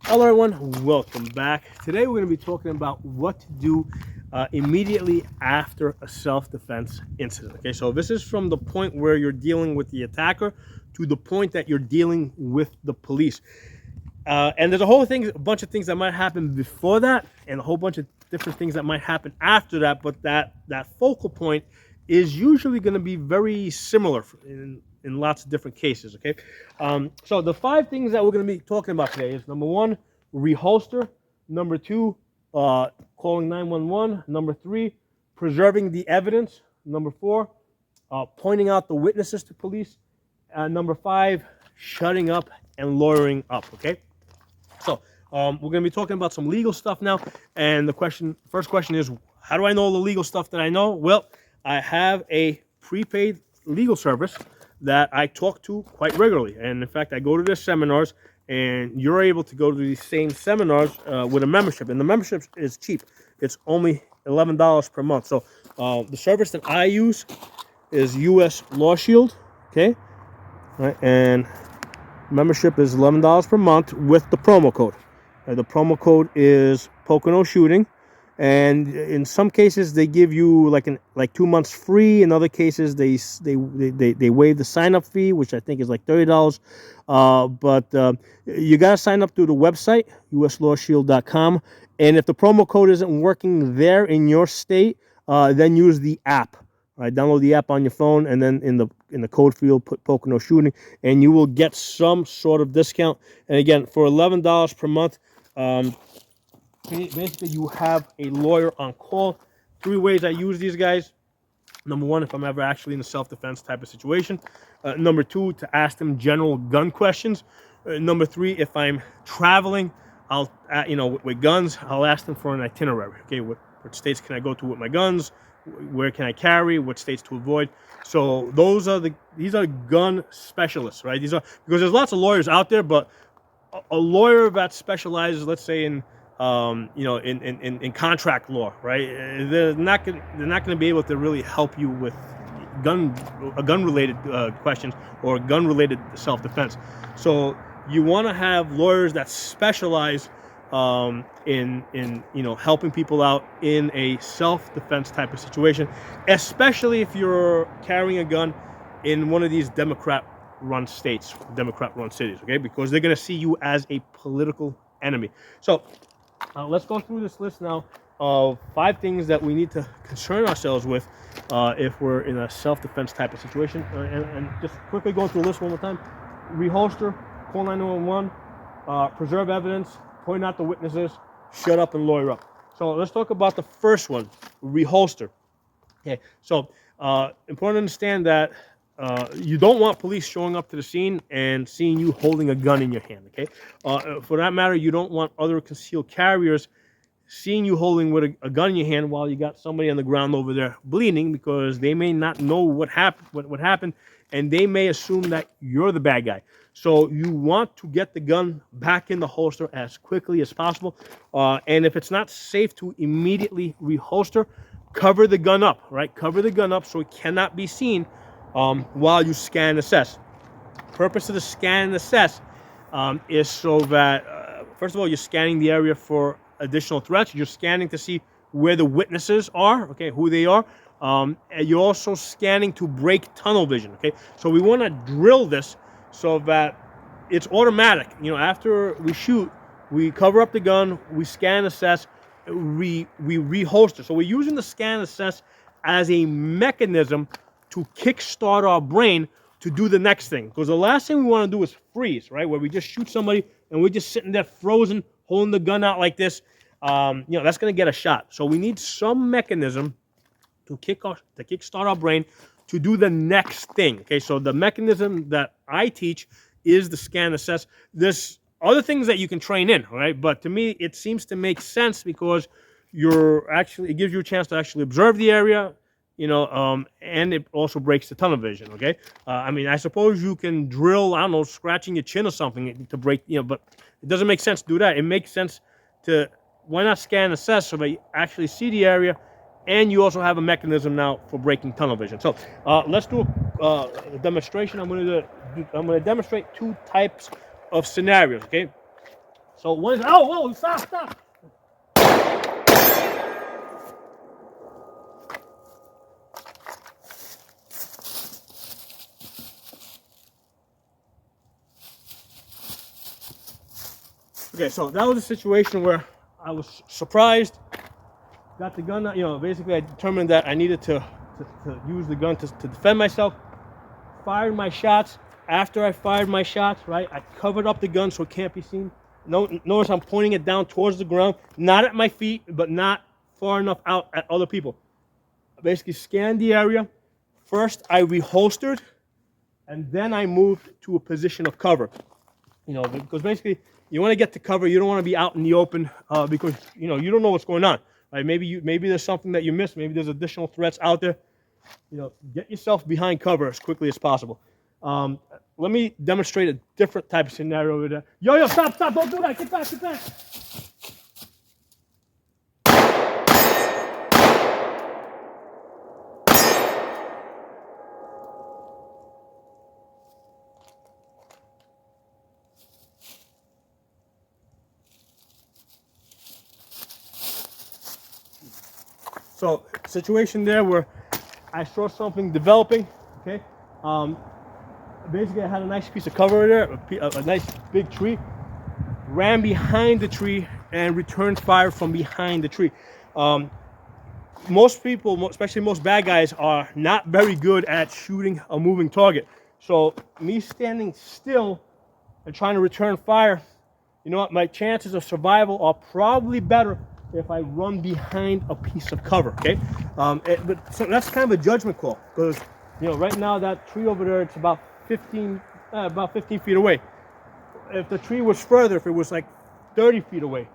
Hello everyone, welcome back. Today we're going to be talking about what to do immediately after a self-defense incident. Okay, so this is from the point where you're dealing with the attacker to the point that you're dealing with the police. And there's a bunch of things that might happen before that, and a whole bunch of different things that might happen after that. But that focal point is usually going to be very similar in lots of different cases. Okay, so the five things that we're going to be talking about today is number one, reholster. Number two, calling 911. Number three, preserving the evidence. Number four, pointing out the witnesses to police. Number five, shutting up and lawyering up. Okay. So we're going to be talking about some legal stuff now. And first question is, how do I know the legal stuff that I know? Well, I have a prepaid legal service that I talk to quite regularly. And in fact, I go to their seminars, and you're able to go to these same seminars with a membership. And the membership is cheap. It's only $11 per month. So the service that I use is US Lawshield. Okay. All right, and membership is $11 per month with the promo code. The promo code is Pocono Shooting, and in some cases they give you like 2 months free. In other cases they waive the sign up fee, which I think is like $30. But you gotta sign up through the website uslawshield.com, and if the promo code isn't working there in your state, then use the app. All right, download the app on your phone, and then in the code field put Pocono Shooting, and you will get some sort of discount. And again, for $11 per month, basically you have a lawyer on call. Three ways I use these guys. Number one, if I'm ever actually in a self-defense type of situation. Number two, to ask them general gun questions. Number three, if I'm traveling, I'll with guns, I'll ask them for an itinerary. Okay, what states can I go to with my guns? Where can I carry? What states to avoid? So these are gun specialists, right? These are, because there's lots of lawyers out there, but a lawyer that specializes, let's say in contract law, right? They're not going to be able to really help you with gun related questions or gun related self-defense. So you want to have lawyers that specialize in helping people out in a self-defense type of situation, especially if you're carrying a gun in one of these Democrat-run states, Democrat-run cities, okay? Because they're going to see you as a political enemy. So let's go through this list now of 5 things that we need to concern ourselves with if we're in a self-defense type of situation. And just quickly going through the list one more time: reholster, call 911, preserve evidence, point out the witnesses, shut up and lawyer up. So let's talk about the first one, reholster. Okay, so important to understand that you don't want police showing up to the scene and seeing you holding a gun in your hand. Okay, for that matter, you don't want other concealed carriers seeing you holding with a gun in your hand while you got somebody on the ground over there bleeding, because they may not know what happened, and they may assume that you're the bad guy. So you want to get the gun back in the holster as quickly as possible. And if it's not safe to immediately reholster, cover the gun up, right? Cover the gun up so it cannot be seen while you scan and assess. Purpose of the scan and assess is so that, first of all, you're scanning the area for additional threats. You're scanning to see where the witnesses are, okay, who they are. And you're also scanning to break tunnel vision, okay? So we want to drill this so that it's automatic. After we shoot, we cover up the gun, we scan, assess, we reholster. So we're using the scan, assess as a mechanism to kickstart our brain to do the next thing. Because the last thing we want to do is freeze, right? Where we just shoot somebody and we're just sitting there frozen, holding the gun out like this. That's going to get a shot. So we need some mechanism to kickstart our brain to do the next thing. Okay, so the mechanism that I teach is the scan, assess. There's other things that you can train in, right? But to me, it seems to make sense because it gives you a chance to actually observe the area, and it also breaks the tunnel vision. Okay, I suppose you can drill, I don't know, scratching your chin or something to break, but it doesn't make sense to do that. It makes sense to, why not scan, assess, so that you actually see the area. And you also have a mechanism now for breaking tunnel vision. So let's do a demonstration. I'm going to demonstrate 2 types of scenarios. Okay. So one is, oh, whoa, stop. Okay, so that was a situation where I was surprised, got the gun, basically I determined that I needed to use the gun to defend myself, fired my shots. After I fired my shots, right, I covered up the gun so it can't be seen. Notice I'm pointing it down towards the ground, not at my feet, but not far enough out at other people. I basically scanned the area. First, I reholstered, and then I moved to a position of cover. Because basically you want to get to cover. You don't want to be out in the open because you don't know what's going on. Right? Maybe there's something that you missed. Maybe there's additional threats out there. Get yourself behind cover as quickly as possible. Let me demonstrate a different type of scenario over there. Yo, stop, don't do that. Get back. So, situation there where I saw something developing, okay? Basically, I had a nice piece of cover there, a nice big tree. Ran behind the tree and returned fire from behind the tree. Most people, especially most bad guys, are not very good at shooting a moving target. So, me standing still and trying to return fire, you know what? My chances of survival are probably better if I run behind a piece of cover, okay? So that's kind of a judgment call because, right now that tree over there, it's about 15 feet away. If the tree was further, if it was like 30 feet away,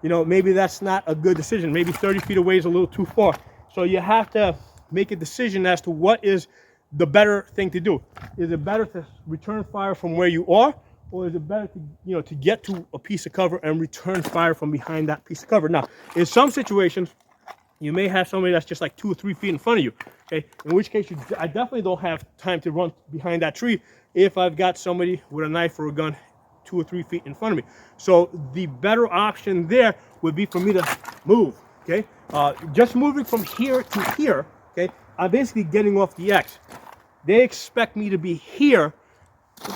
maybe that's not a good decision. Maybe 30 feet away is a little too far. So you have to make a decision as to what is the better thing to do. Is it better to return fire from where you are? Or is it better to, to get to a piece of cover and return fire from behind that piece of cover? Now, in some situations, you may have somebody that's just like 2 or 3 feet in front of you, okay? In which case, I definitely don't have time to run behind that tree if I've got somebody with a knife or a gun 2 or 3 feet in front of me. So the better option there would be for me to move, okay? Just moving from here to here, okay? I'm basically getting off the X. They expect me to be here.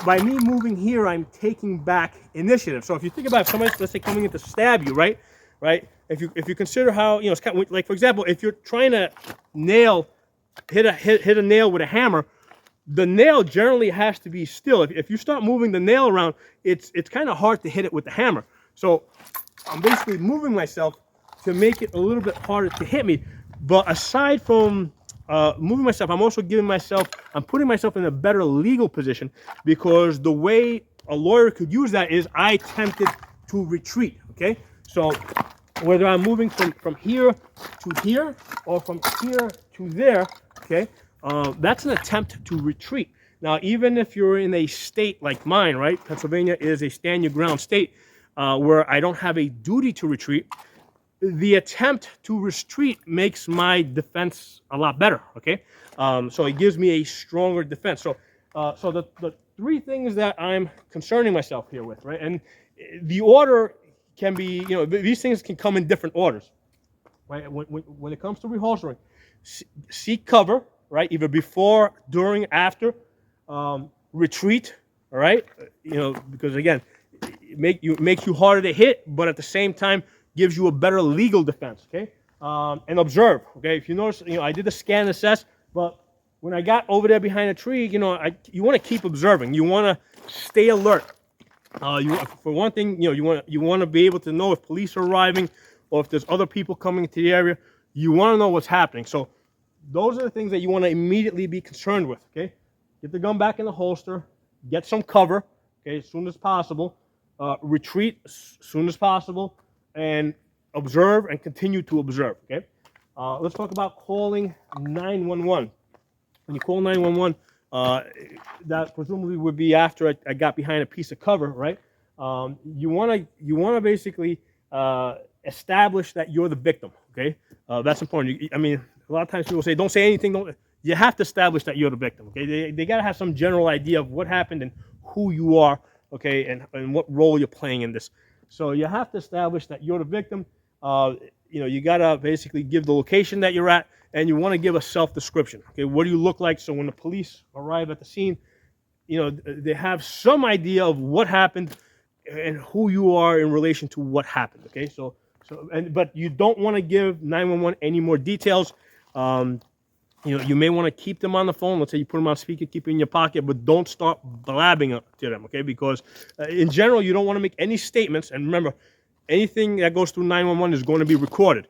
By me moving here, I'm taking back initiative. So if you think about somebody, let's say, coming in to stab you, right? If you consider how, it's kind of like, for example, if you're trying to hit a nail with a hammer, the nail generally has to be still. If you start moving the nail around, it's kind of hard to hit it with the hammer. So I'm basically moving myself to make it a little bit harder to hit me. But aside from moving myself, I'm putting myself in a better legal position because the way a lawyer could use that is I attempted to retreat, okay? So whether I'm moving from here to here or from here to there, okay, that's an attempt to retreat. Now, even if you're in a state like mine, right? Pennsylvania is a stand your ground state where I don't have a duty to retreat. The attempt to retreat makes my defense a lot better, okay? So it gives me a stronger defense. So the 3 things that I'm concerning myself here with, right? And the order can be, these things can come in different orders, right? When it comes to reholstering, seek cover, right? Either before, during, after, retreat, all right? Because again, it makes you harder to hit, but at the same time, gives you a better legal defense, okay? And observe, okay? If you notice, I did the scan and assess, but when I got over there behind a tree, you want to keep observing. You want to stay alert. For one thing, you want to be able to know if police are arriving or if there's other people coming into the area. You want to know what's happening. So those are the things that you want to immediately be concerned with, okay? Get the gun back in the holster, get some cover, okay, as soon as possible, retreat as soon as possible, and observe and continue to observe, okay? Let's talk about calling 911. When you call 911, that presumably would be after I got behind a piece of cover, right? You want to basically establish that you're the victim, okay? That's important. I mean, a lot of times people say, don't say anything. You have to establish that you're the victim, okay? They got to have some general idea of what happened and who you are, okay, and what role you're playing in this. So you have to establish that you're the victim. You gotta basically give the location that you're at, and you want to give a self-description. Okay, what do you look like? So when the police arrive at the scene, they have some idea of what happened and who you are in relation to what happened. Okay, but you don't want to give 911 any more details. You may want to keep them on the phone. Let's say you put them on speaker, keep it in your pocket, but don't start blabbing to them, okay? Because in general, you don't want to make any statements. And remember, anything that goes through 911 is going to be recorded.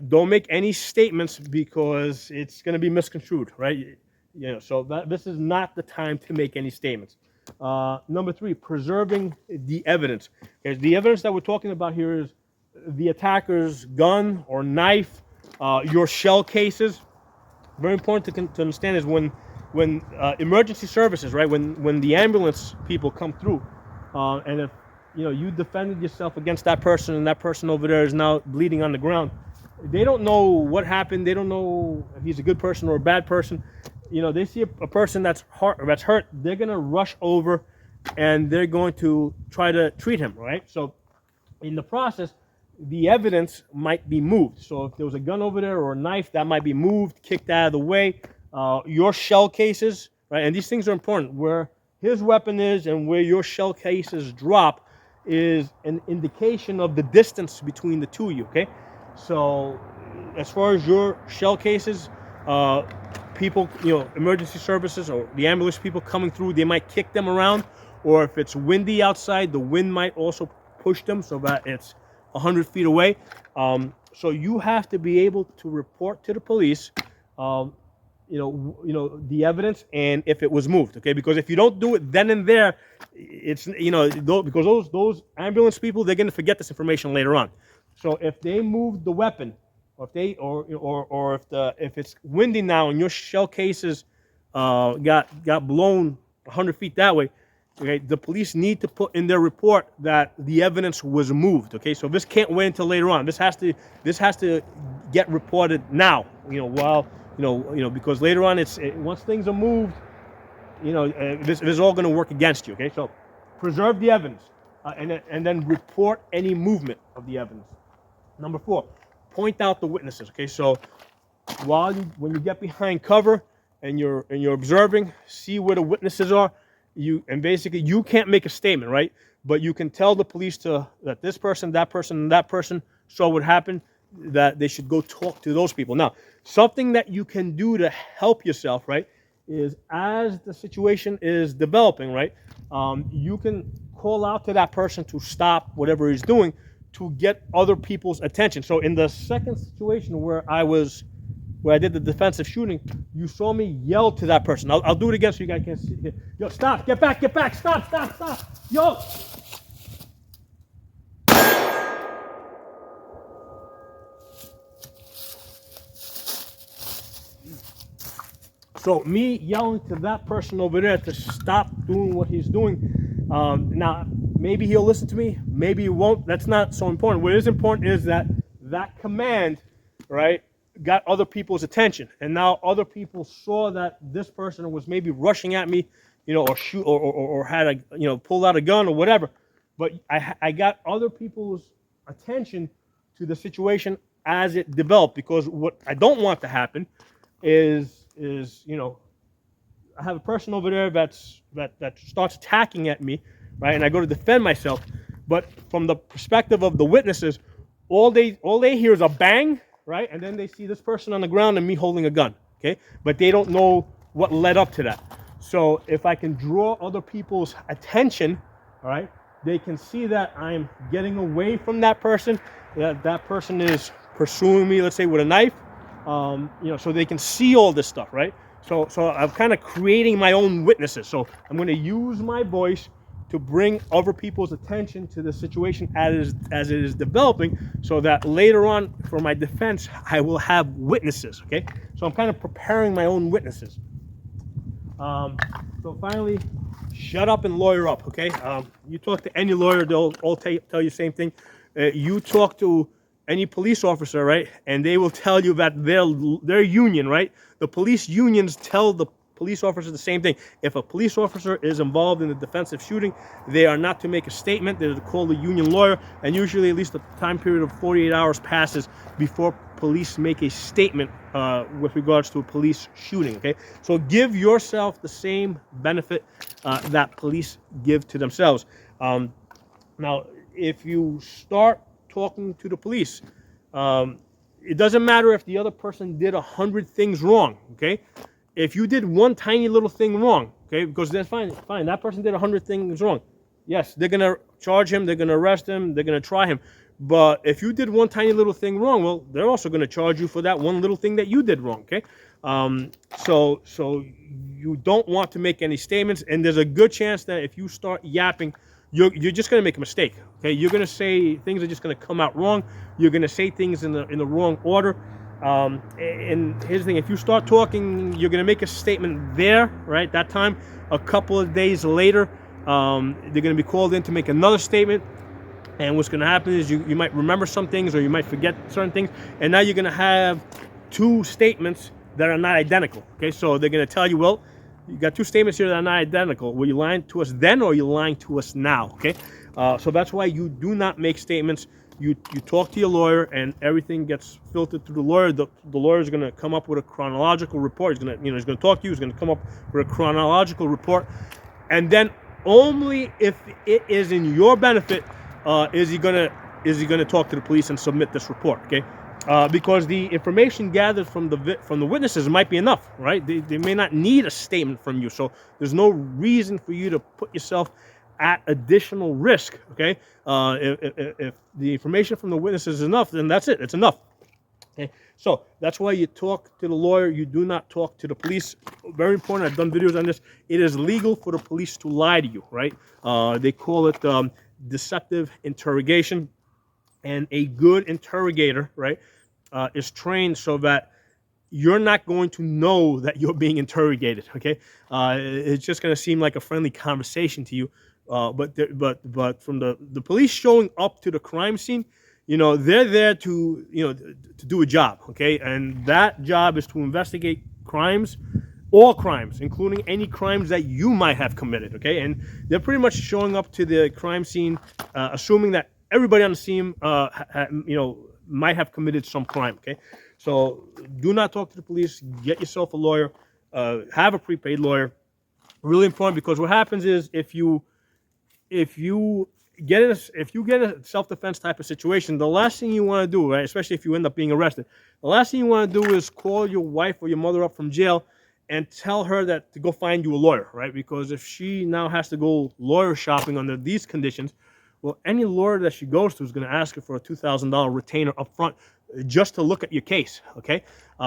Don't make any statements because it's going to be misconstrued, right? So this is not the time to make any statements. Number 3, preserving the evidence. Okay, the evidence that we're talking about here is the attacker's gun or knife, your shell cases. Very important to understand is when emergency services, right? When the ambulance people come through, and if you defended yourself against that person and that person over there is now bleeding on the ground, they don't know what happened. They don't know if he's a good person or a bad person. They see a person that's hurt. They're gonna rush over, and they're going to try to treat him, right? So, in the process, the evidence might be moved. So if there was a gun over there or a knife, that might be moved, kicked out of the way. Your shell cases, right? And these things are important. Where his weapon is and where your shell cases drop is an indication of the distance between the two of you, okay? So as far as your shell cases, people, emergency services or the ambulance people coming through, they might kick them around. Or if it's windy outside, the wind might also push them so that it's 100 feet away. So you have to be able to report to the police, the evidence and if it was moved, okay? Because if you don't do it then and there, it's because those ambulance people, they're going to forget this information later on. So if they moved the weapon, or if it's windy now and your shell cases got blown 100 feet that way, okay, the police need to put in their report that the evidence was moved. Okay, so this can't wait until later on. This has to get reported now. Because later on, once things are moved, this is all going to work against you. Okay, so preserve the evidence, and then report any movement of the evidence. Number 4, point out the witnesses. Okay, so when you get behind cover and you're observing, see where the witnesses are. You can't make a statement, right? But you can tell the police that this person, that person, and that person saw what happened, that they should go talk to those people. Now, something that you can do to help yourself, right, is as the situation is developing, right, you can call out to that person to stop whatever he's doing to get other people's attention. So in the second situation where I did the defensive shooting, you saw me yell to that person. I'll do it again so you guys can see. Yo, stop, get back, stop. Yo. So me yelling to that person over there to stop doing what he's doing. Now, maybe he'll listen to me, maybe he won't. That's not so important. What is important is that command, right, got other people's attention, and now other people saw that this person was maybe rushing at me, or shoot, or had pulled out a gun or whatever. But I got other people's attention to the situation as it developed, because what I don't want to happen is I have a person over there that starts attacking at me, right, and I go to defend myself, but from the perspective of the witnesses, all they hear is a bang. Right, and then they see this person on the ground and me holding a gun, okay? But they don't know what led up to that. So if I can draw other people's attention, all right, they can see that I'm getting away from that person, that person is pursuing me, let's say, with a knife, so they can see all this stuff, right? So I'm kind of creating my own witnesses. So I'm going to use my voice to bring other people's attention to the situation as it is developing, so that later on for my defense, I will have witnesses, okay? So I'm kind of preparing my own witnesses. So finally, shut up and lawyer up, okay? You talk to any lawyer, they'll all tell you the same thing. You talk to any police officer, right? And they will tell you that their union, right? The police unions tell the police officers, the same thing. If a police officer is involved in a defensive shooting, they are not to make a statement. They're to call the union lawyer, and usually at least a time period of 48 hours passes before police make a statement with regards to a police shooting, okay? So give yourself the same benefit that police give to themselves. Now, if you start talking to the police, it doesn't matter if the other person did 100 things wrong, okay? If you did one tiny little thing wrong, okay, because that's fine, that person did 100 things wrong. Yes, they're going to charge him, they're going to arrest him, they're going to try him. But if you did one tiny little thing wrong, well, they're also going to charge you for that one little thing that you did wrong, okay? So you don't want to make any statements, and there's a good chance that if you start yapping, you're just going to make a mistake, okay? You're going to say things are just going to come out wrong. You're going to say things in the wrong order. And here's the thing: if you start talking, you're going to make a statement there, right? That time, a couple of days later, they're going to be called in to make another statement. And what's going to happen is you might remember some things, or you might forget certain things, and now you're going to have two statements that are not identical. Okay, so they're going to tell you, well, you got two statements here that are not identical. Were you lying to us then, or are you lying to us now? Okay, so that's why you do not make statements. You talk to your lawyer, and everything gets filtered through the lawyer. The lawyer is going to come up with a chronological report. He's going to he's going to talk to you. He's going to come up with a chronological report, and then only if it is in your benefit is he gonna talk to the police and submit this report, okay? Because the information gathered from the witnesses might be enough, right? They may not need a statement from you, so there's no reason for you to put yourself at additional risk, okay? If the information from the witnesses is enough, then that's it. It's enough. Okay, so that's why you talk to the lawyer. You do not talk to the police. Very important. I've done videos on this. It is legal for the police to lie to you, right? They call it deceptive interrogation, and a good interrogator, right, is trained so that you're not going to know that you're being interrogated. Okay, it's just going to seem like a friendly conversation to you, but from the police showing up to the crime scene, they're there to to do a job. Okay, and that job is to investigate crimes. All crimes, including any crimes that you might have committed, okay? And they're pretty much showing up to the crime scene, assuming that everybody on the scene, might have committed some crime, okay? So do not talk to the police. Get yourself a lawyer. Have a prepaid lawyer. Really important, because what happens is if you get in a self-defense type of situation, the last thing you want to do, right, especially if you end up being arrested, the last thing you want to do is call your wife or your mother up from jail and tell her that to go find you a lawyer, right? Because if she now has to go lawyer shopping under these conditions, well, any lawyer that she goes to is going to ask her for a $2,000 retainer up front just to look at your case, okay?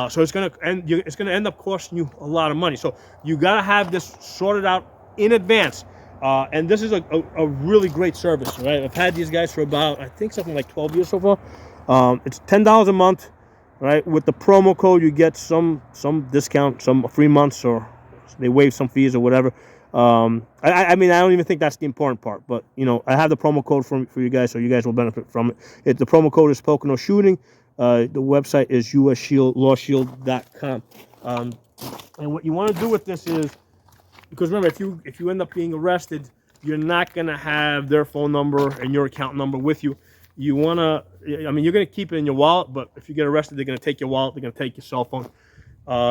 So it's going to end up costing you a lot of money. So you got to have this sorted out in advance. And this is a really great service, right? I've had these guys for about, I think, something like 12 years so far. It's $10 a month. Right, with the promo code, you get some discount, some free months, or they waive some fees or whatever. I mean, I don't even think that's the important part, but I have the promo code for you guys, so you guys will benefit from it. The promo code is Pocono Shooting. The website is USCCA, Lawshield.com. And what you want to do with this is, because remember, if you end up being arrested, you're not going to have their phone number and your account number with you. You want to, you're going to keep it in your wallet, but if you get arrested, they're going to take your wallet, they're going to take your cell phone.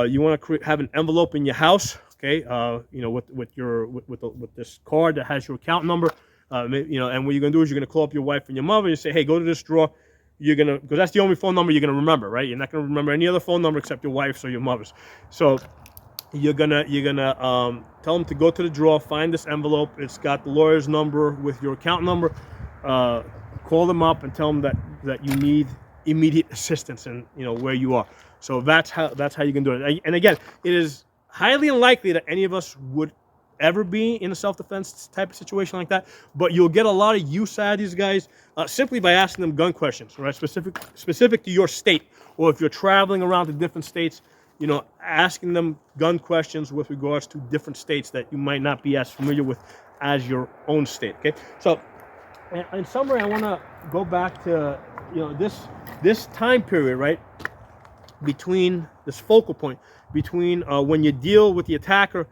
You want to have an envelope in your house, okay, with this card that has your account number, and what you're going to do is you're going to call up your wife and your mother and say, hey, go to this drawer. Because that's the only phone number you're going to remember, right? You're not going to remember any other phone number except your wife's or your mother's. So you're gonna tell them to go to the drawer, find this envelope. It's got the lawyer's number with your account number. Call them up and tell them that you need immediate assistance and where you are. So that's how you can do it. And again, it is highly unlikely that any of us would ever be in a self-defense type of situation like that, but you'll get a lot of use out of these guys simply by asking them gun questions, right? Specific to your state, or if you're traveling around to different states, asking them gun questions with regards to different states that you might not be as familiar with as your own state. Okay, so in summary, I want to go back to this time period, right, between this focal point between when you deal with the attacker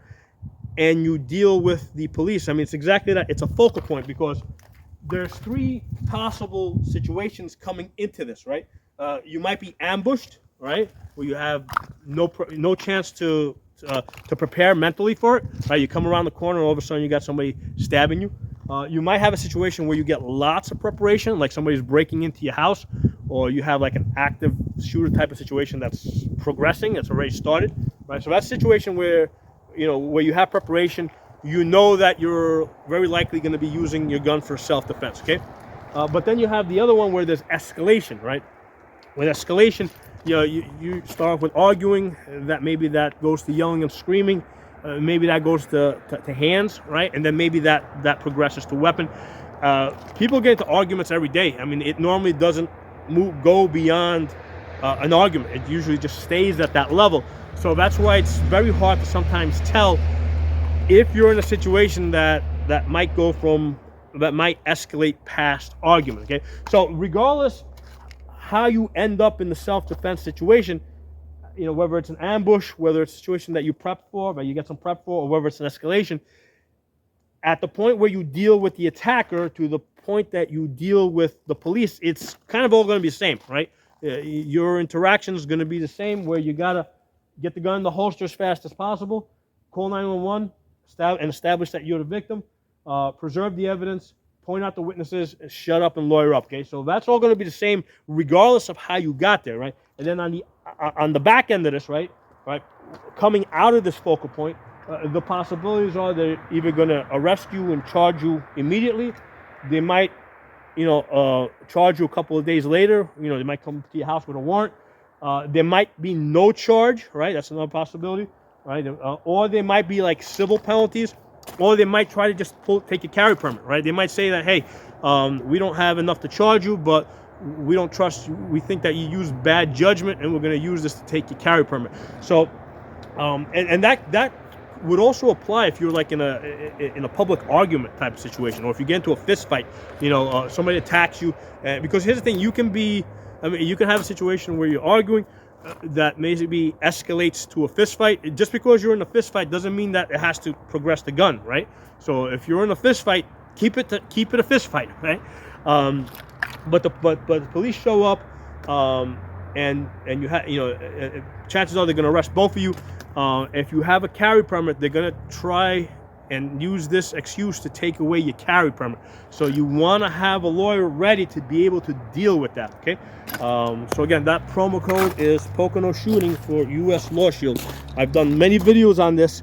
and you deal with the police. I mean, it's exactly that. It's a focal point because there's three possible situations coming into this, right? You might be ambushed, right, where you have no chance to prepare mentally for it, right? You come around the corner, and all of a sudden you got somebody stabbing you. You might have a situation where you get lots of preparation, like somebody's breaking into your house, or you have like an active shooter type of situation that's progressing, it's already started, right? So that's a situation where, where you have preparation, you know that you're very likely going to be using your gun for self-defense, okay? But then you have the other one where there's escalation, right? With escalation, you start off with arguing, that maybe that goes to yelling and screaming, maybe that goes to hands, right? And then maybe that progresses to weapon. People get into arguments every day. I mean, it normally doesn't go beyond an argument. It usually just stays at that level. So that's why it's very hard to sometimes tell if you're in a situation that might escalate past argument, okay? So regardless how you end up in the self-defense situation, whether it's an ambush, whether it's a situation that you prep for, that you get some prep for, or whether it's an escalation, at the point where you deal with the attacker to the point that you deal with the police, it's kind of all going to be the same, right? Your interaction is going to be the same, where you got to get the gun in the holster as fast as possible, call 911, and establish that you're the victim, preserve the evidence, point out the witnesses, shut up and lawyer up, okay? So that's all going to be the same regardless of how you got there, right? And then on the back end of this, right, coming out of this focal point, the possibilities are they're either going to arrest you and charge you immediately. They might, charge you a couple of days later. They might come to your house with a warrant. There might be no charge, right? That's another possibility, right? Or there might be like civil penalties, or they might try to just take a carry permit, right? They might say that, hey, we don't have enough to charge you, but we don't trust you. We think that you used bad judgment, and we're going to use this to take your carry permit. So, and that would also apply if you're like in a public argument type of situation, or if you get into a fist fight, somebody attacks you. Because here's the thing, you can have a situation where you're arguing that maybe escalates to a fist fight. Just because you're in a fist fight doesn't mean that it has to progress to gun, right? So if you're in a fist fight, keep it a fist fight, right? But the police show up, and you have, chances are they're going to arrest both of you. If you have a carry permit, they're going to try and use this excuse to take away your carry permit. So you want to have a lawyer ready to be able to deal with that, okay? So again, that promo code is Pocono Shooting for US Lawshield. I've done many videos on this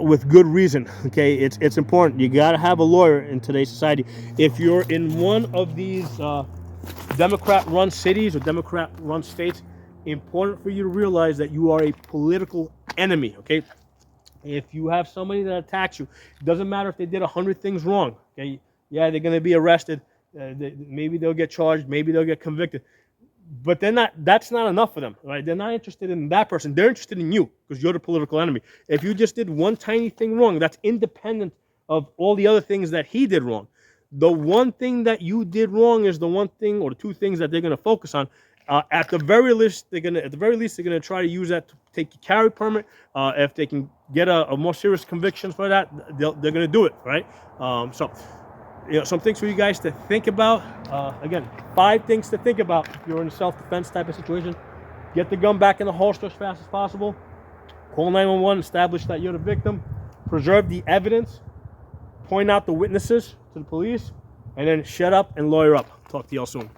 with good reason, okay? It's important. You got to have a lawyer in today's society. If you're in one of these Democrat-run cities or Democrat-run states, important for you to realize that you are a political enemy, okay? If you have somebody that attacks you, it doesn't matter if they did 100 things wrong, okay? Yeah, they're going to be arrested. Maybe they'll get charged. Maybe they'll get convicted. But that's not enough for them, right? They're not interested in that person. They're interested in you because you're the political enemy. If you just did one tiny thing wrong, that's independent of all the other things that he did wrong. The one thing that you did wrong is the one thing or the two things that they're going to focus on. At the very least, they're gonna try to use that to take your carry permit. If they can get a more serious conviction for that, they're gonna do it, right? So, some things for you guys to think about. Again, 5 things to think about if you're in a self-defense type of situation. Get the gun back in the holster as fast as possible. Call 911, establish that you're the victim. Preserve the evidence. Point out the witnesses to the police, and then shut up and lawyer up. Talk to y'all soon.